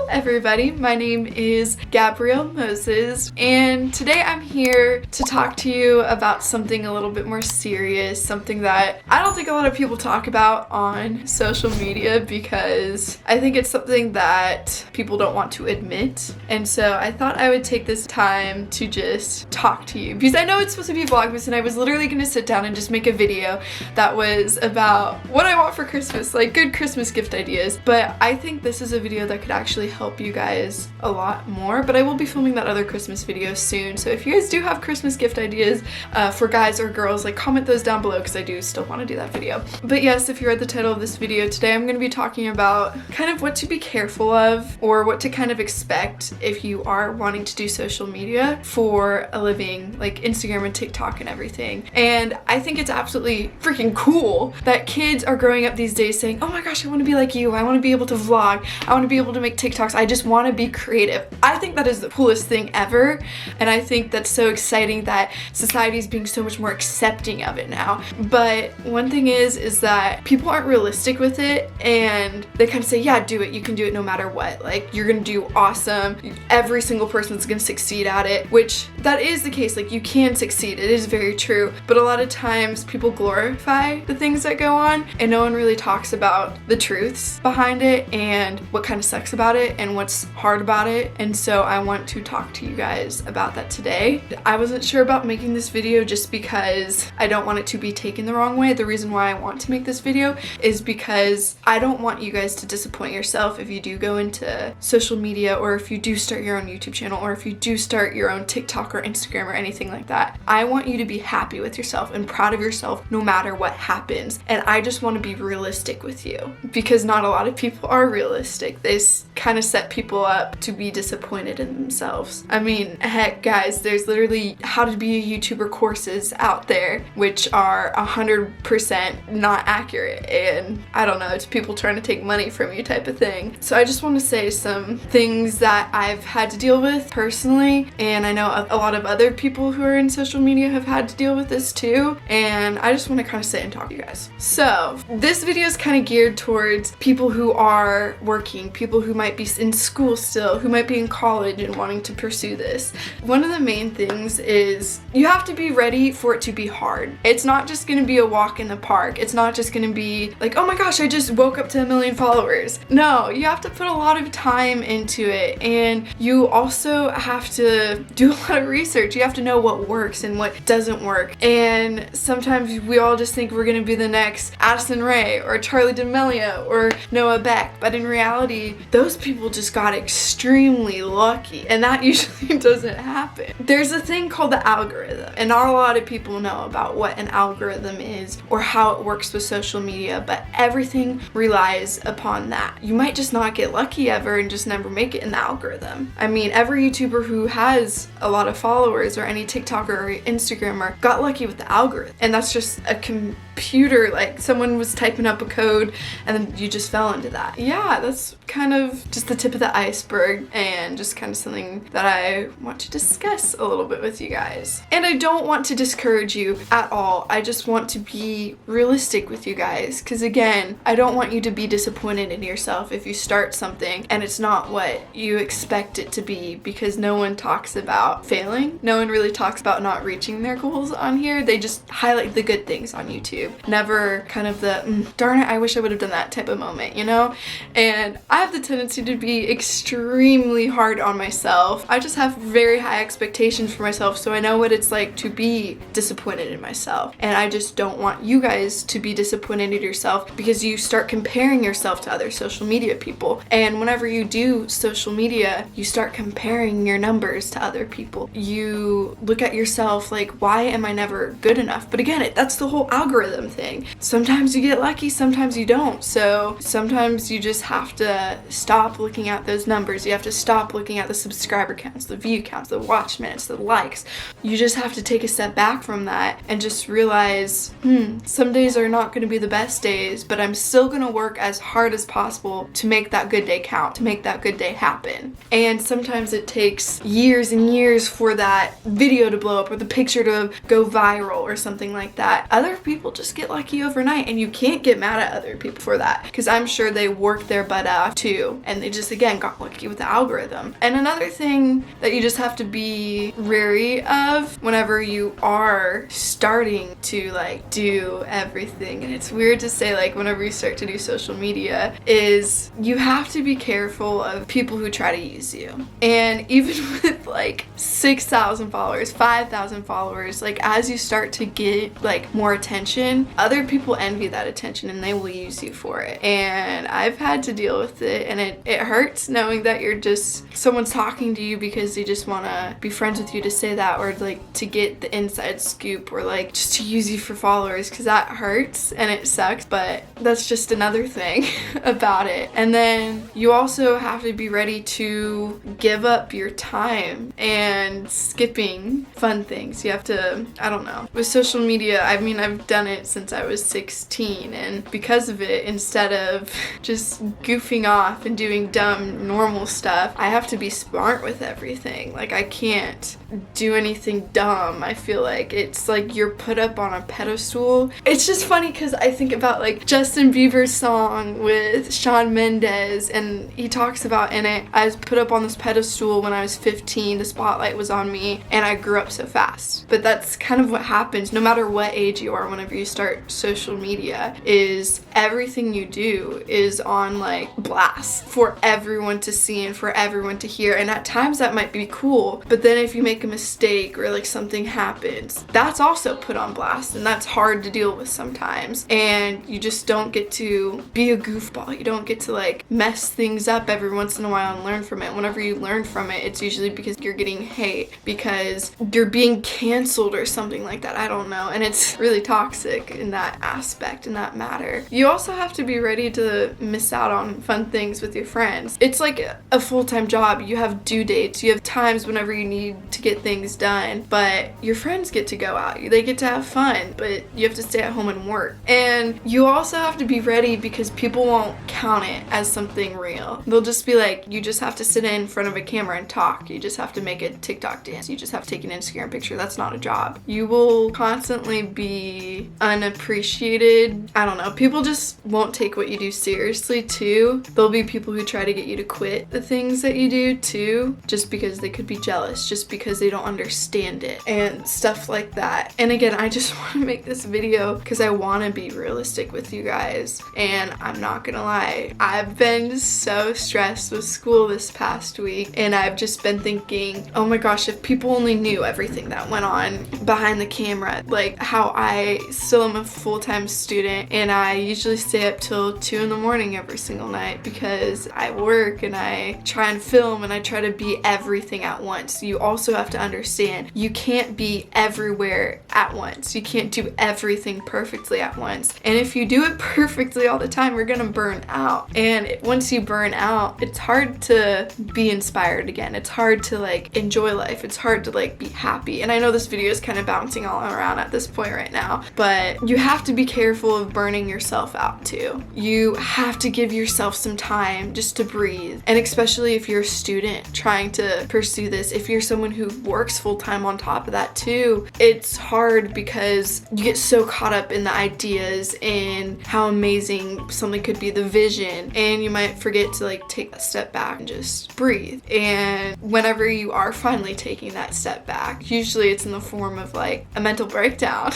Hello everybody, my name is Gabrielle Moses, and today I'm here to talk to you about something a little bit more serious, something that I don't think a lot of people talk about on social media because I think it's something that people don't want to admit. And so I thought I would take this time to just talk to you because I know it's supposed to be Vlogmas, and I was literally going to sit down and just make a video that was about what I want for Christmas, like good Christmas gift ideas. But I think this is a video that could actually help you guys a lot more. But I will be filming that other Christmas video soon, so if you guys do have Christmas gift ideas for guys or girls, like comment those down below because I do still want to do that video. But yes, if you read the title of this video, today I'm going to be talking about kind of what to be careful of or what to kind of expect if you are wanting to do social media for a living, like Instagram and TikTok and everything. And I think it's absolutely freaking cool that kids are growing up these days saying, oh my gosh, I want to be like you, I want to be able to vlog, I want to be able to make TikToks, I just want to be creative. I think that is the coolest thing ever, and I think that's so exciting that society is being so much more accepting of it now. But one thing is that people aren't realistic with it, and they kind of say, yeah, do it, you can do it no matter what, like you're gonna do awesome, every single person's gonna succeed at it, which that is the case, like you can succeed, it is very true, but a lot of times people glorify the things that go on and no one really talks about the truths behind it and what kind of sucks about it and what's hard about it. And so I want to talk to you guys about that today. I wasn't sure about making this video just because I don't want it to be taken the wrong way. The reason why I want to make this video is because I don't want you guys to disappoint yourself if you do go into social media, or if you do start your own YouTube channel, or if you do start your own TikTok or Instagram or anything like that. I want you to be happy with yourself and proud of yourself no matter what happens. And I just want to be realistic with you because not a lot of people are realistic. They kind of set people up to be disappointed in themselves. I mean, heck guys, there's literally how to be a YouTuber courses out there which are 100% not accurate, and I don't know, it's people trying to take money from you type of thing. So I just want to say some things that I've had to deal with personally, and I know a lot of other people who are in social media have had to deal with this too, and I just want to kind of sit and talk to you guys. So this video is kind of geared towards people who are working, people who might be in school still, who might be in college and wanting to pursue this. One of the main things is you have to be ready for it to be hard. It's not just going to be a walk in the park. It's not just going to be like, oh my gosh, I just woke up to 1 million followers. No, you have to put a lot of time into it, and you also have to do a lot of research. You have to know what works and what doesn't work. And sometimes we all just think we're going to be the next Addison Rae or Charlie D'Amelio or Noah Beck, but in reality, those people just got extremely lucky, and that usually doesn't happen. There's a thing called the algorithm, and not a lot of people know about what an algorithm is or how it works with social media, but everything relies upon that. You might just not get lucky ever and just never make it in the algorithm. I mean, every YouTuber who has a lot of followers or any TikToker or Instagrammer got lucky with the algorithm, and that's just a computer, like someone was typing up a code and then you just fell into that. Yeah, that's kind of just the tip of the iceberg, and just kind of something that I want to discuss a little bit with you guys. And I don't want to discourage you at all. I just want to be realistic with you guys, because again, I don't want you to be disappointed in yourself if you start something and it's not what you expect it to be, because no one talks about failing. No one really talks about not reaching their goals on here. They just highlight the good things on YouTube. Never kind of the, darn it, I wish I would have done that type of moment, you know? And I have the tendency to be extremely hard on myself. I just have very high expectations for myself, so I know what it's like to be disappointed in myself. And I just don't want you guys to be disappointed in yourself because you start comparing yourself to other social media people. And whenever you do social media, you start comparing your numbers to other people. You look at yourself like, why am I never good enough? But again, that's the whole algorithm thing. Sometimes you get lucky, sometimes you don't. So sometimes you just have to stop looking at those numbers. You have to stop looking at the subscriber counts, the view counts, the watch minutes, the likes. You just have to take a step back from that and just realize, some days are not going to be the best days, but I'm still going to work as hard as possible to make that good day count, to make that good day happen. And sometimes it takes years and years for that video to blow up or the picture to go viral or something like that. Other people just just get lucky overnight, and you can't get mad at other people for that, because I'm sure they worked their butt out too, and they just, again, got lucky with the algorithm. And another thing that you just have to be wary of whenever you are starting to like do everything, and it's weird to say, like, whenever you start to do social media, is you have to be careful of people who try to use you. And even with like 6,000 followers, 5,000 followers, like, as you start to get like more attention, other people envy that attention and they will use you for it. And I've had to deal with it, and it hurts knowing that you're just, someone's talking to you because they just want to be friends with you to say that, or like to get the inside scoop, or like just to use you for followers, because that hurts and it sucks, but that's just another thing about it. And then you also have to be ready to give up your time and skipping fun things. You have to, I don't know, with social media, I mean, I've done it since I was 16, and because of it, instead of just goofing off and doing dumb normal stuff, I have to be smart with everything. Like, I can't do anything dumb. I feel like it's like you're put up on a pedestal. It's just funny because I think about like Justin Bieber's song with Shawn Mendes, and he talks about in it, I was put up on this pedestal when I was 15, the spotlight was on me, and I grew up so fast. But that's kind of what happens no matter what age you are whenever you start social media, is everything you do is on like blast for everyone to see and for everyone to hear. And at times that might be cool, but then if you make a mistake or like something happens, that's also put on blast, and that's hard to deal with sometimes. And you just don't get to be a goofball. You don't get to like mess things up every once in a while and learn from it. Whenever you learn from it, it's usually because you're getting hate, because you're being canceled or something like that. I don't know. And it's really toxic in that aspect, in that matter. You also have to be ready to miss out on fun things with your friends. It's like a full-time job. You have due dates. You have times whenever you need to get things done, but your friends get to go out. They get to have fun, but you have to stay at home and work. And you also have to be ready, because people won't count it as something real. They'll just be like, you just have to sit in front of a camera and talk. You just have to make a TikTok dance. You just have to take an Instagram picture. That's not a job. You will constantly be unappreciated. I don't know. People just won't take what you do seriously too. There'll be people who try to get you to quit the things that you do too, just because they could be jealous, just because they don't understand it and stuff like that. And again, I just want to make this video because I want to be realistic with you guys. And I'm not gonna lie, I've been so stressed with school this past week, and I've just been thinking, oh my gosh, if people only knew everything that went on behind the camera, like how I still am a full-time student, and I usually stay up till 2 in the morning every single night because I work and I try and film and I try to be everything at once. You also have to understand, you can't be everywhere at once. You can't do everything perfectly at once. And if you do it perfectly all the time, you're gonna burn out. And once you burn out, it's hard to be inspired again. It's hard to like enjoy life. It's hard to like be happy. And I know this video is kind of bouncing all around at this point right now, but you have to be careful of burning yourself out too. You have to give yourself some time just to breathe. And especially if you're a student trying to pursue this, if you're someone who works full-time on top of that too, it's hard because you get so caught up in the ideas and how amazing something could be, the vision, and you might forget to like take a step back and just breathe. And whenever you are finally taking that step back, usually it's in the form of like a mental breakdown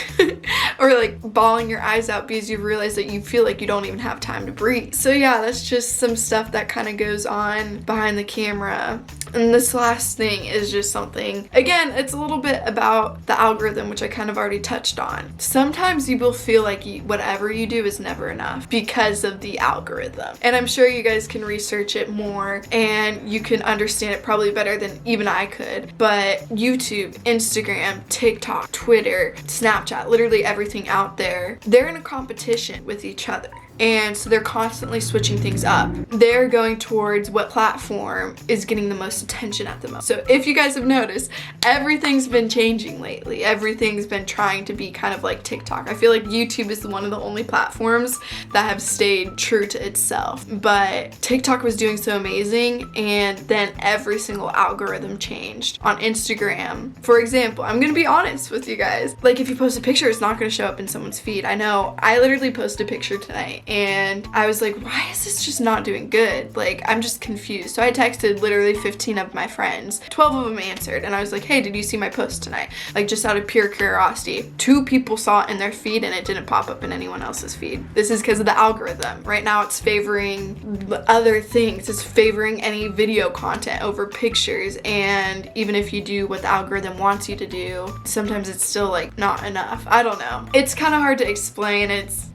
or like bawling your eyes out because you realize that you feel like you don't even have time to breathe. So yeah, that's just some stuff that kind of goes on behind the camera. And this last thing is just something, again, it's a little bit about the algorithm, which I kind of already touched on. Sometimes you will feel like whatever you do is never enough because of the algorithm. And I'm sure you guys can research it more and you can understand it probably better than even I could. But YouTube, Instagram, TikTok, Twitter, Snapchat, literally everything out there, they're in a competition with each other. And so they're constantly switching things up. They're going towards what platform is getting the most attention at the moment. So if you guys have noticed, everything's been changing lately. Everything's been trying to be kind of like TikTok. I feel like YouTube is one of the only platforms that have stayed true to itself. But TikTok was doing so amazing, and then every single algorithm changed. On Instagram, for example, I'm gonna be honest with you guys. Like, if you post a picture, it's not gonna show up in someone's feed. I know, I literally posted a picture tonight, and I was like, why is this just not doing good? Like, I'm just confused. So I texted literally 15 of my friends. 12 of them answered, and I was like, hey, did you see my post tonight? Like, just out of pure curiosity. 2 people saw it in their feed, and it didn't pop up in anyone else's feed. This is because of the algorithm. Right now, it's favoring other things. It's favoring any video content over pictures, and even if you do what the algorithm wants you to do, sometimes it's still like not enough. I don't know. It's kind of hard to explain.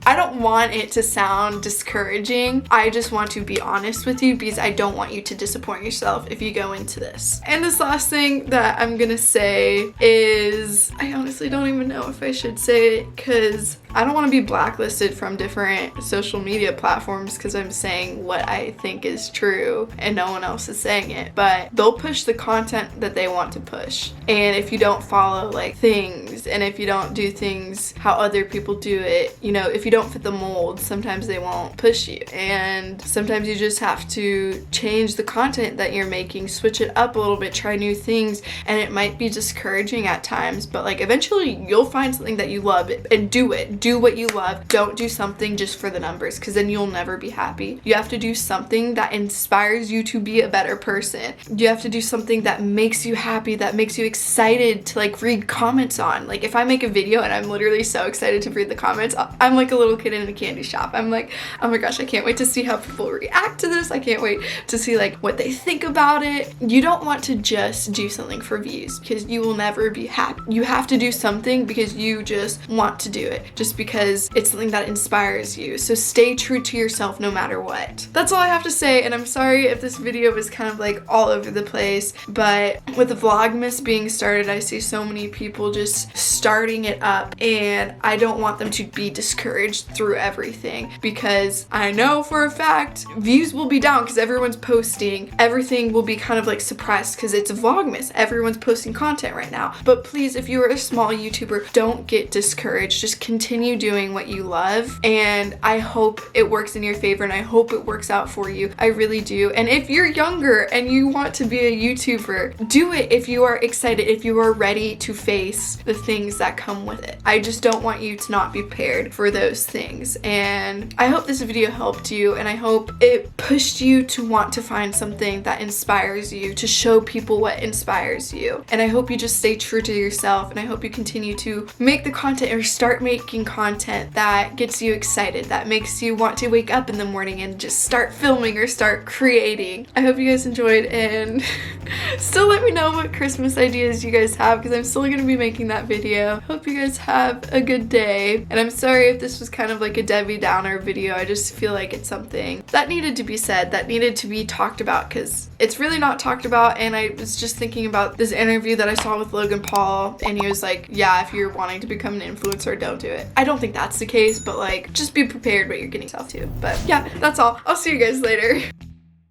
I don't want it to sound discouraging. I just want to be honest with you because I don't want you to disappoint yourself if you go into this. And this last thing that I'm gonna say is, I honestly don't even know if I should say it because I don't want to be blacklisted from different social media platforms because I'm saying what I think is true and no one else is saying it. But they'll push the content that they want to push. And if you don't follow like things, and if you don't do things how other people do it, you know, if you don't fit the mold, sometimes they won't push you. And sometimes you just have to change the content that you're making, switch it up a little bit, try new things, and it might be discouraging at times, but like eventually you'll find something that you love and do it. Do what you love. Don't do something just for the numbers, because then you'll never be happy. You have to do something that inspires you to be a better person. You have to do something that makes you happy, that makes you excited to like read comments on. Like, if I make a video and I'm literally so excited to read the comments, I'm like a little kid in a candy shop. I'm like, oh my gosh, I can't wait to see how people react to this. I can't wait to see like what they think about it. You don't want to just do something for views, because you will never be happy. You have to do something because you just want to do it, just because it's something that inspires you. So stay true to yourself no matter what. That's all I have to say, and I'm sorry if this video was kind of like all over the place, but with the Vlogmas being started, I see so many people just starting it up, and I don't want them to be discouraged through everything, because I know for a fact views will be down because everyone's posting. Everything will be kind of like suppressed because it's a Vlogmas. Everyone's posting content right now. But please, if you are a small YouTuber, don't get discouraged. Just continue doing what you love, and I hope it works in your favor, and I hope it works out for you. I really do. And if you're younger and you want to be a YouTuber, do it if you are excited, if you are ready to face the things that come with it. I just don't want you to not be prepared for those things. And I hope this video helped you, and I hope it pushed you to want to find something that inspires you, to show people what inspires you. And I hope you just stay true to yourself, and I hope you continue to make the content, or start making content that gets you excited, that makes you want to wake up in the morning and just start filming or start creating. I hope you guys enjoyed, and still let me know what Christmas ideas you guys have, because I'm still gonna be making that video. Hope you guys have a good day, and I'm sorry if this was kind of like a Debbie Downer video. I just feel like it's something that needed to be said, that needed to be talked about, because it's really not talked about. And I was just thinking about this interview that I saw with Logan Paul, and he was like, yeah, if you're wanting to become an influencer, don't do it. I don't think that's the case, but like, just be prepared what you're getting yourself to. But yeah, that's all. I'll see you guys later.